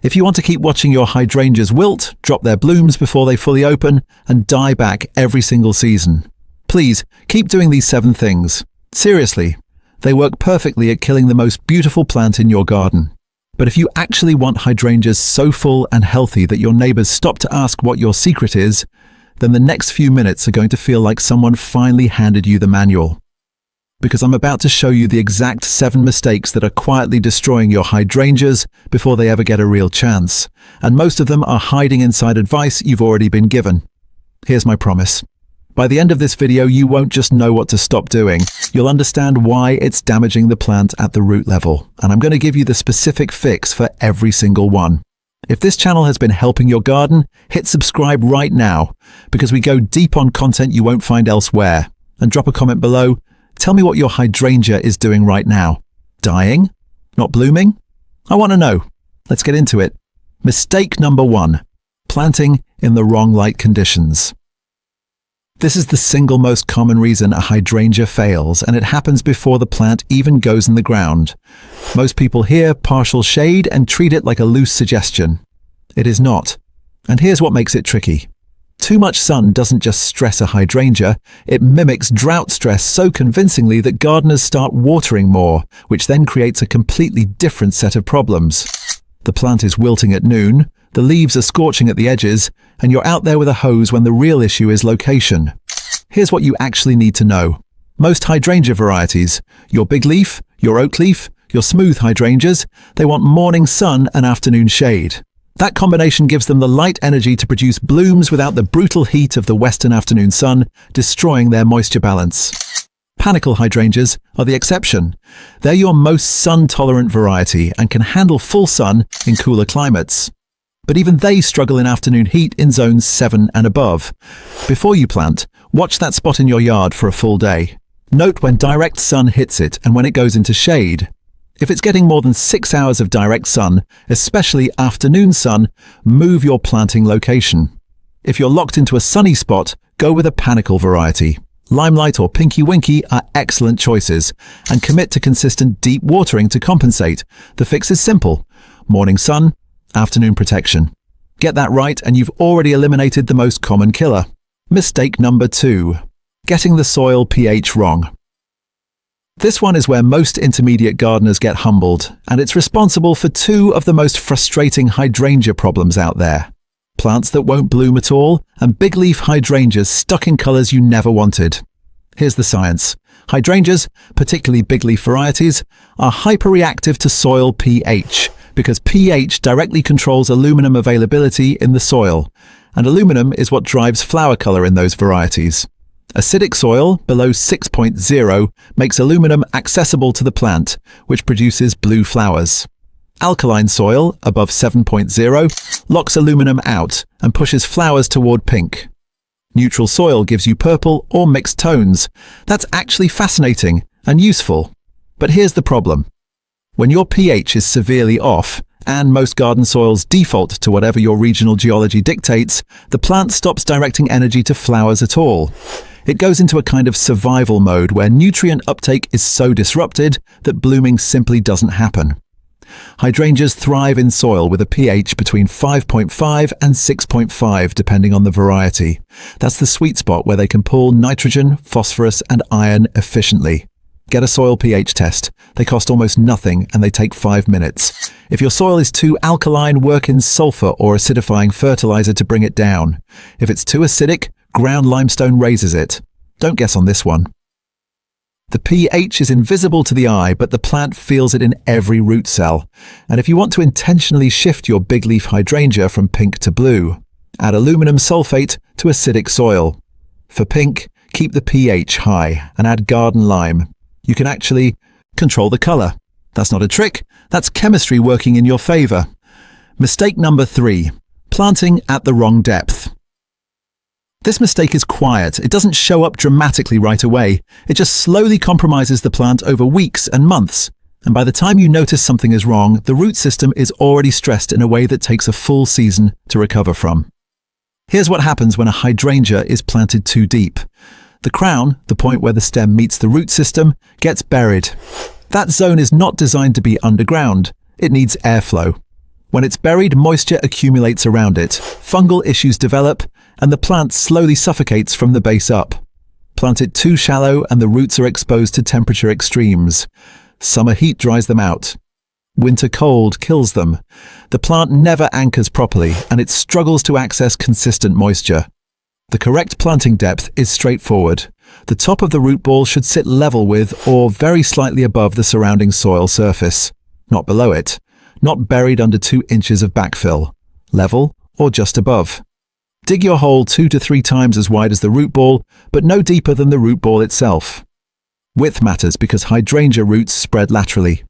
If you want to keep watching your hydrangeas wilt, drop their blooms before they fully open, and die back every single season, please keep doing these 7 things. Seriously, they work perfectly at killing the most beautiful plant in your garden. But if you actually want hydrangeas so full and healthy that your neighbors stop to ask what your secret is, then the next few minutes are going to feel like someone finally handed you the manual. Because I'm about to show you the exact 7 mistakes that are quietly destroying your hydrangeas before they ever get a real chance. And most of them are hiding inside advice you've already been given. Here's my promise. By the end of this video, you won't just know what to stop doing. You'll understand why it's damaging the plant at the root level. And I'm going to give you the specific fix for every single one. If this channel has been helping your garden, hit subscribe right now, because we go deep on content you won't find elsewhere. And drop a comment below. Tell me what your hydrangea is doing right now. Dying? Not blooming? I want to know. Let's get into it. Mistake number 1. Planting in the wrong light conditions. This is the single most common reason a hydrangea fails, and it happens before the plant even goes in the ground. Most people hear partial shade and treat it like a loose suggestion. It is not. And here's what makes it tricky. Too much sun doesn't just stress a hydrangea, it mimics drought stress so convincingly that gardeners start watering more, which then creates a completely different set of problems. The plant is wilting at noon, the leaves are scorching at the edges, and you're out there with a hose when the real issue is location. Here's what you actually need to know. Most hydrangea varieties, your big leaf, your oak leaf, your smooth hydrangeas, they want morning sun and afternoon shade. That combination gives them the light energy to produce blooms without the brutal heat of the western afternoon sun, destroying their moisture balance. Panicle hydrangeas are the exception. They're your most sun-tolerant variety and can handle full sun in cooler climates. But even they struggle in afternoon heat in zones 7 and above. Before you plant, watch that spot in your yard for a full day. Note when direct sun hits it and when it goes into shade. If it's getting more than 6 hours of direct sun, especially afternoon sun, move your planting location. If you're locked into a sunny spot, go with a panicle variety. Limelight or Pinky Winky are excellent choices, and commit to consistent deep watering to compensate. The fix is simple. Morning sun, afternoon protection. Get that right and you've already eliminated the most common killer. Mistake number 2. Getting the soil pH wrong. This one is where most intermediate gardeners get humbled, and it's responsible for 2 of the most frustrating hydrangea problems out there. Plants that won't bloom at all, and big leaf hydrangeas stuck in colors you never wanted. Here's the science. Hydrangeas, particularly big leaf varieties, are hyperreactive to soil pH, because pH directly controls aluminum availability in the soil, and aluminum is what drives flower color in those varieties. Acidic soil below 6.0 makes aluminum accessible to the plant, which produces blue flowers. Alkaline soil above 7.0 locks aluminum out and pushes flowers toward pink. Neutral soil gives you purple or mixed tones. That's actually fascinating and useful. But here's the problem. When your pH is severely off, and most garden soils default to whatever your regional geology dictates, the plant stops directing energy to flowers at all. It goes into a kind of survival mode where nutrient uptake is so disrupted that blooming simply doesn't happen. Hydrangeas thrive in soil with a pH between 5.5 and 6.5 depending on the variety. That's the sweet spot where they can pull nitrogen, phosphorus and iron efficiently. Get a soil pH test. They cost almost nothing and they take 5 minutes. If your soil is too alkaline, work in sulfur or acidifying fertilizer to bring it down. If it's too acidic, ground limestone raises it. Don't guess on this one. The pH is invisible to the eye, but the plant feels it in every root cell. And if you want to intentionally shift your big leaf hydrangea from pink to blue, add aluminum sulfate to acidic soil. For pink, keep the pH high and add garden lime. You can actually control the color. That's not a trick, that's chemistry working in your favor. Mistake number 3, planting at the wrong depth. This mistake is quiet. It doesn't show up dramatically right away. It just slowly compromises the plant over weeks and months. And by the time you notice something is wrong, the root system is already stressed in a way that takes a full season to recover from. Here's what happens when a hydrangea is planted too deep. The crown, the point where the stem meets the root system, gets buried. That zone is not designed to be underground. It needs airflow. When it's buried, moisture accumulates around it, fungal issues develop, and the plant slowly suffocates from the base up. Plant it too shallow and the roots are exposed to temperature extremes. Summer heat dries them out. Winter cold kills them. The plant never anchors properly and it struggles to access consistent moisture. The correct planting depth is straightforward. The top of the root ball should sit level with or very slightly above the surrounding soil surface, not below it, not buried under 2 inches of backfill, level or just above. Dig your hole 2 to 3 times as wide as the root ball, but no deeper than the root ball itself. Width matters because hydrangea roots spread laterally.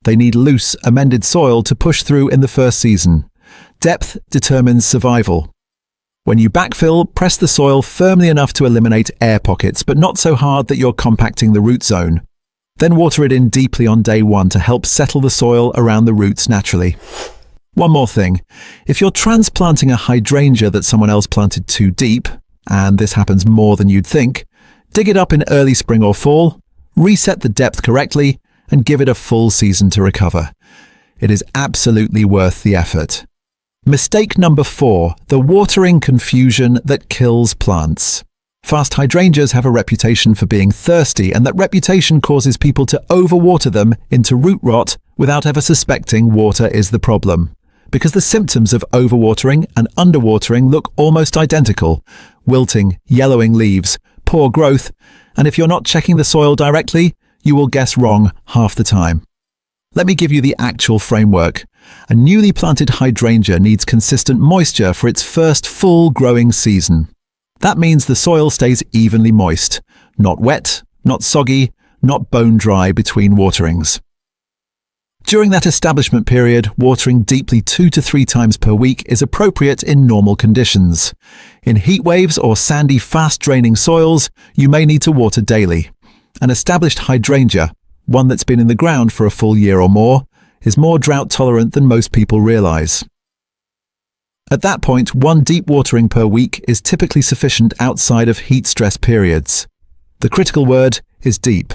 They need loose, amended soil to push through in the first season. Depth determines survival. When you backfill, press the soil firmly enough to eliminate air pockets, but not so hard that you're compacting the root zone. Then water it in deeply on day 1 to help settle the soil around the roots naturally. One more thing, if you're transplanting a hydrangea that someone else planted too deep, and this happens more than you'd think, dig it up in early spring or fall, reset the depth correctly, and give it a full season to recover. It is absolutely worth the effort. Mistake number 4, the watering confusion that kills plants. Fast hydrangeas have a reputation for being thirsty, and that reputation causes people to overwater them into root rot without ever suspecting water is the problem. Because the symptoms of overwatering and underwatering look almost identical: wilting, yellowing leaves, poor growth, and if you're not checking the soil directly, you will guess wrong half the time. Let me give you the actual framework. A newly planted hydrangea needs consistent moisture for its first full growing season. That means the soil stays evenly moist, not wet, not soggy, not bone dry between waterings. During that establishment period, watering deeply 2 to 3 times per week is appropriate in normal conditions. In heat waves or sandy, fast-draining soils, you may need to water daily. An established hydrangea, one that's been in the ground for a full year or more, is more drought-tolerant than most people realize. At that point, 1 deep watering per week is typically sufficient outside of heat-stress periods. The critical word is deep.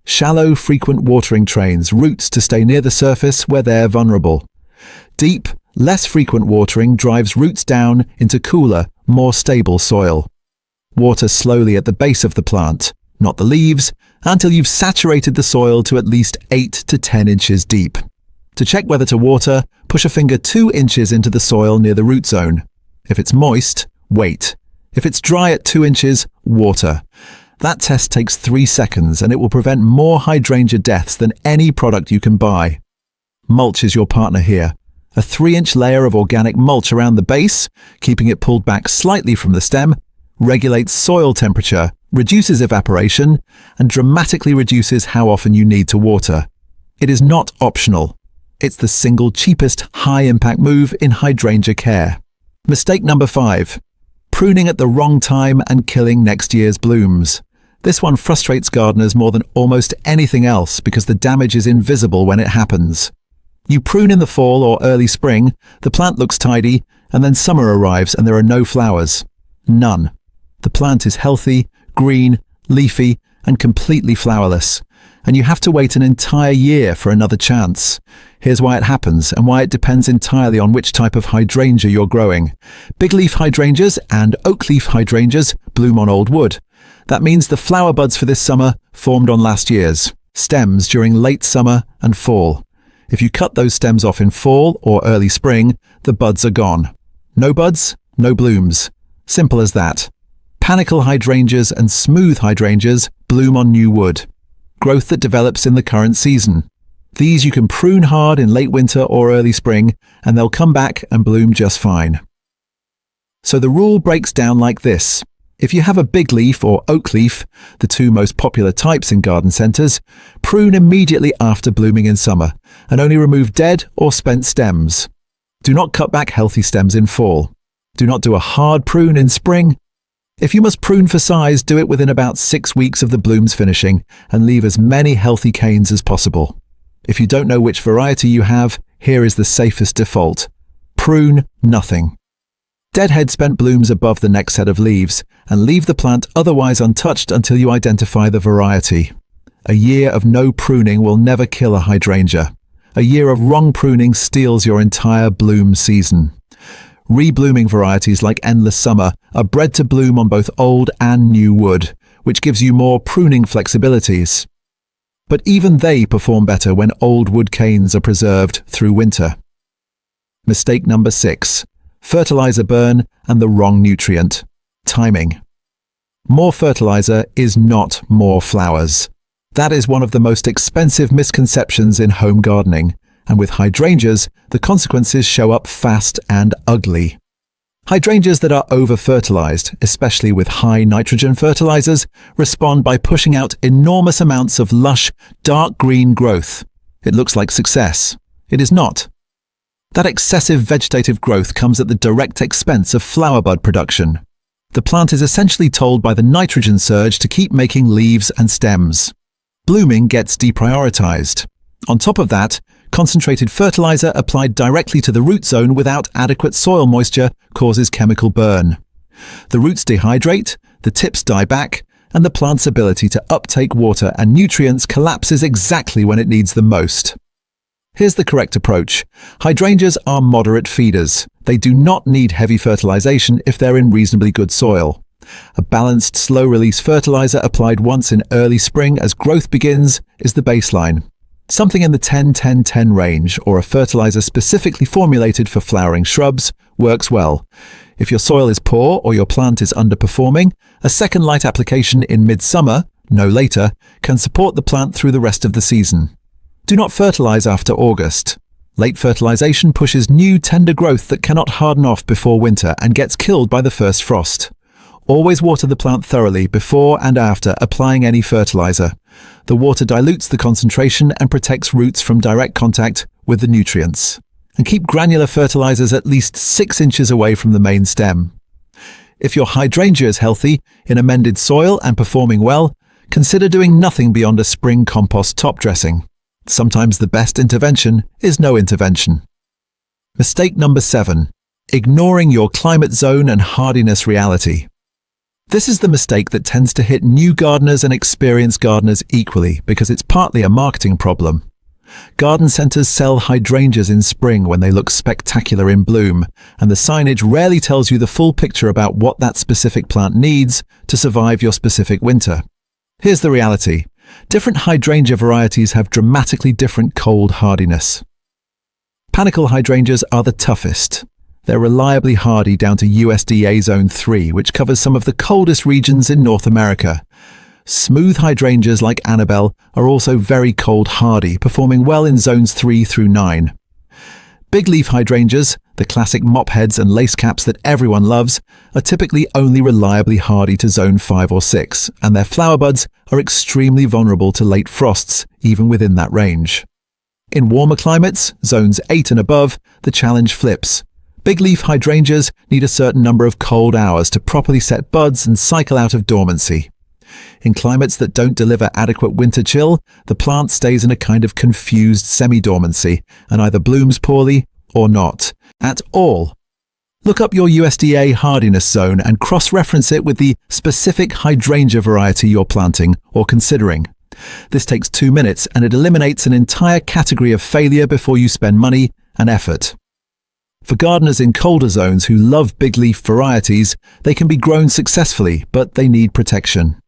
Shallow, frequent watering trains roots to stay near the surface where they're vulnerable. Deep, less frequent watering drives roots down into cooler, more stable soil. Water slowly at the base of the plant, not the leaves, until you've saturated the soil to at least 8 to 10 inches deep. To check whether to water, push a finger 2 inches into the soil near the root zone. If it's moist, wait. If it's dry at 2 inches, water. That test takes 3 seconds and it will prevent more hydrangea deaths than any product you can buy. Mulch is your partner here. A 3-inch layer of organic mulch around the base, keeping it pulled back slightly from the stem, regulates soil temperature, reduces evaporation, and dramatically reduces how often you need to water. It is not optional. It's the single cheapest high-impact move in hydrangea care. Mistake number 5. Pruning at the wrong time and killing next year's blooms. This one frustrates gardeners more than almost anything else because the damage is invisible when it happens. You prune in the fall or early spring, the plant looks tidy, and then summer arrives and there are no flowers. None. The plant is healthy, green, leafy, and completely flowerless, and you have to wait an entire year for another chance. Here's why it happens and why it depends entirely on which type of hydrangea you're growing. Big leaf hydrangeas and oak leaf hydrangeas bloom on old wood. That means the flower buds for this summer formed on last year's stems during late summer and fall. If you cut those stems off in fall or early spring, the buds are gone. No buds, no blooms. Simple as that. Panicle hydrangeas and smooth hydrangeas bloom on new wood. Growth that develops in the current season. These you can prune hard in late winter or early spring, and they'll come back and bloom just fine. So the rule breaks down like this. If you have a big leaf or oak leaf, the 2 most popular types in garden centres, prune immediately after blooming in summer, and only remove dead or spent stems. Do not cut back healthy stems in fall. Do not do a hard prune in spring. If you must prune for size, do it within about 6 weeks of the blooms finishing, and leave as many healthy canes as possible. If you don't know which variety you have, here is the safest default. Prune nothing. Deadhead spent blooms above the next set of leaves, and leave the plant otherwise untouched until you identify the variety. A year of no pruning will never kill a hydrangea. A year of wrong pruning steals your entire bloom season. Reblooming varieties like Endless Summer are bred to bloom on both old and new wood, which gives you more pruning flexibilities. But even they perform better when old wood canes are preserved through winter. Mistake number 6. Fertilizer burn and the wrong nutrient. Timing. More fertilizer is not more flowers. That is one of the most expensive misconceptions in home gardening, and with hydrangeas, the consequences show up fast and ugly. Hydrangeas that are over-fertilized, especially with high nitrogen fertilizers, respond by pushing out enormous amounts of lush, dark green growth. It looks like success. It is not. That excessive vegetative growth comes at the direct expense of flower bud production. The plant is essentially told by the nitrogen surge to keep making leaves and stems. Blooming gets deprioritized. On top of that, concentrated fertilizer applied directly to the root zone without adequate soil moisture causes chemical burn. The roots dehydrate, the tips die back, and the plant's ability to uptake water and nutrients collapses exactly when it needs them most. Here's the correct approach. Hydrangeas are moderate feeders. They do not need heavy fertilization if they're in reasonably good soil. A balanced, slow-release fertilizer applied once in early spring as growth begins is the baseline. Something in the 10-10-10 range, or a fertilizer specifically formulated for flowering shrubs, works well. If your soil is poor or your plant is underperforming, a second light application in midsummer, no later, can support the plant through the rest of the season. Do not fertilize after August. Late fertilization pushes new, tender growth that cannot harden off before winter and gets killed by the first frost. Always water the plant thoroughly before and after applying any fertilizer. The water dilutes the concentration and protects roots from direct contact with the nutrients. And keep granular fertilizers at least 6 inches away from the main stem. If your hydrangea is healthy, in amended soil and performing well, consider doing nothing beyond a spring compost top dressing. Sometimes the best intervention is no intervention. Mistake number 7. Ignoring your climate zone and hardiness reality. This is the mistake that tends to hit new gardeners and experienced gardeners equally because it's partly a marketing problem. Garden centers sell hydrangeas in spring when they look spectacular in bloom, and the signage rarely tells you the full picture about what that specific plant needs to survive your specific winter. Here's the reality. Different hydrangea varieties have dramatically different cold hardiness. Panicle hydrangeas are the toughest. They're reliably hardy down to USDA Zone 3, which covers some of the coldest regions in North America. Smooth hydrangeas like Annabelle are also very cold hardy, performing well in Zones 3 through 9. Big leaf hydrangeas, the classic mop heads and lace caps that everyone loves, are typically only reliably hardy to Zone 5 or 6, and their flower buds are extremely vulnerable to late frosts, even within that range. In warmer climates, Zones 8 and above, the challenge flips. Big leaf hydrangeas need a certain number of cold hours to properly set buds and cycle out of dormancy. In climates that don't deliver adequate winter chill, the plant stays in a kind of confused semi-dormancy and either blooms poorly or not, at all. Look up your USDA hardiness zone and cross-reference it with the specific hydrangea variety you're planting or considering. This takes 2 minutes and it eliminates an entire category of failure before you spend money and effort. For gardeners in colder zones who love big leaf varieties, they can be grown successfully, but they need protection.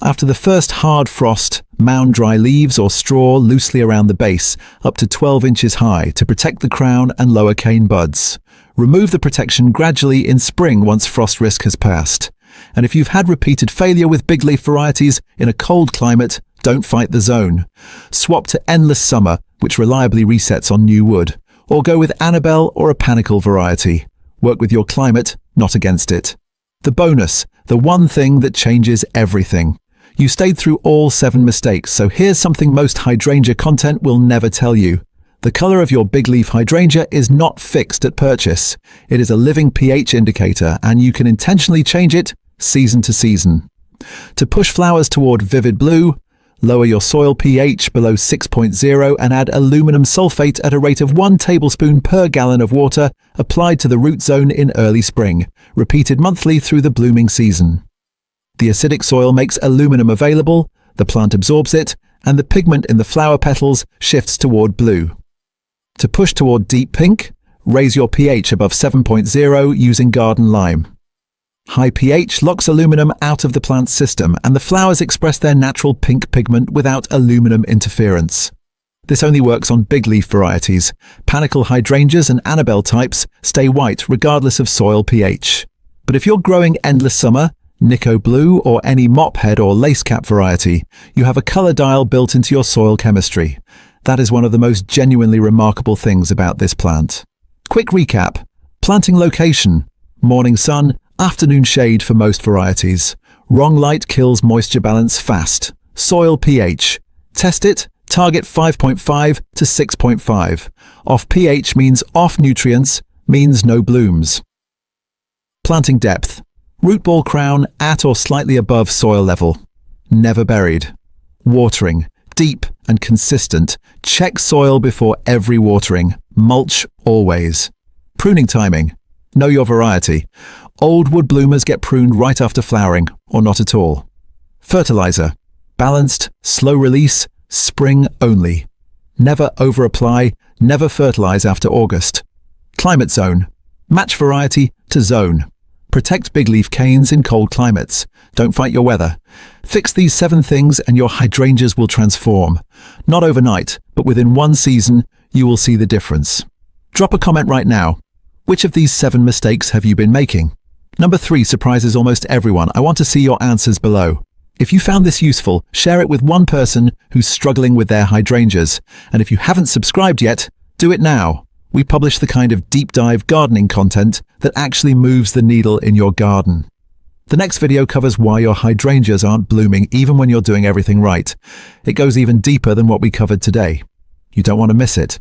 After the first hard frost, mound dry leaves or straw loosely around the base, up to 12 inches high to protect the crown and lower cane buds. Remove the protection gradually in spring once frost risk has passed. And if you've had repeated failure with big leaf varieties in a cold climate, don't fight the zone. Swap to Endless Summer, which reliably resets on new wood. Or go with Annabelle or a Panicle variety. Work with your climate, not against it. The bonus, the one thing that changes everything. You stayed through all 7 mistakes, so here's something most hydrangea content will never tell you. The color of your big leaf hydrangea is not fixed at purchase. It is a living pH indicator, and you can intentionally change it season to season. To push flowers toward vivid blue, lower your soil pH below 6.0 and add aluminum sulfate at a rate of 1 tablespoon per gallon of water applied to the root zone in early spring, repeated monthly through the blooming season. The acidic soil makes aluminum available, the plant absorbs it, and the pigment in the flower petals shifts toward blue. To push toward deep pink, raise your pH above 7.0 using garden lime. High pH locks aluminum out of the plant's system, and the flowers express their natural pink pigment without aluminum interference. This only works on big leaf varieties. Panicle hydrangeas and Annabelle types stay white regardless of soil pH. But if you're growing Endless Summer, Nico Blue, or any mophead or lacecap variety, you have a color dial built into your soil chemistry. That is one of the most genuinely remarkable things about this plant. Quick recap. Planting location: morning sun, afternoon shade for most varieties. Wrong light kills moisture balance fast. Soil pH: test it, target 5.5 to 6.5. Off pH means off nutrients, means no blooms. Planting depth: root ball crown at or slightly above soil level. Never buried. Watering: deep and consistent. Check soil before every watering. Mulch always. Pruning timing: know your variety. Old wood bloomers get pruned right after flowering, or not at all. Fertilizer: balanced, slow release, spring only. Never over-apply, never fertilize after August. Climate zone: match variety to zone. Protect big leaf canes in cold climates. Don't fight your weather. Fix these 7 things and your hydrangeas will transform. Not overnight, but within 1 season, you will see the difference. Drop a comment right now. Which of these 7 mistakes have you been making? Number 3 surprises almost everyone. I want to see your answers below. If you found this useful, share it with one person who's struggling with their hydrangeas. And if you haven't subscribed yet, do it now. We publish the kind of deep dive gardening content that actually moves the needle in your garden. The next video covers why your hydrangeas aren't blooming even when you're doing everything right. It goes even deeper than what we covered today. You don't want to miss it.